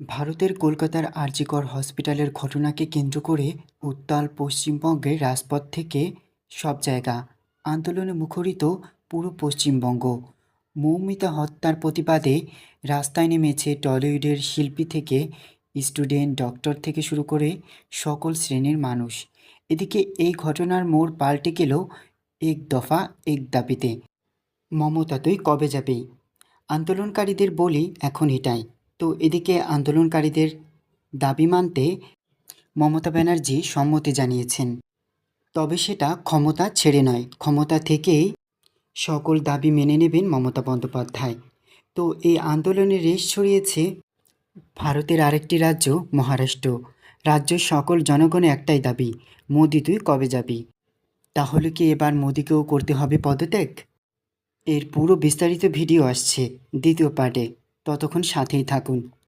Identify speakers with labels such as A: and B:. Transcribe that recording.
A: ভারতের কলকাতার আরজিকর হসপিটালের ঘটনাকে কেন্দ্র করে উত্তাল পশ্চিমবঙ্গের রাজপথ থেকে সব জায়গা আন্দোলনে মুখরিত পুরো পশ্চিমবঙ্গ। মৌমিতা হত্যার প্রতিবাদে রাস্তায় নেমেছে টলিউডের শিল্পী থেকে স্টুডেন্ট, ডক্টর থেকে শুরু করে সকল শ্রেণীর মানুষ। এদিকে এই ঘটনার মোড় পাল্টে গেল এক দফা এক দাবিতে। মমতা তুই কবে যাবি? আন্দোলনকারীদের বলি এখন এটাই। তো এদিকে আন্দোলনকারীদের দাবি মানতে মমতা ব্যানার্জি সম্মতি জানিয়েছেন। তবে সেটা ক্ষমতা ছেড়ে নয়, ক্ষমতা থেকেই সকল দাবি মেনে নেবেন মমতা বন্দ্যোপাধ্যায়। তো এই আন্দোলনের রেশ ছড়িয়েছে ভারতের আরেকটি রাজ্য মহারাষ্ট্র। রাজ্যের সকল জনগণের একটাই দাবি, মোদি তুই কবে যাবি? তাহলে কি এবার মোদিকেও করতে হবে পদত্যাগ? এর পুরো বিস্তারিত ভিডিও আসছে দ্বিতীয় পার্টে, ততক্ষণ সাথেই থাকুন।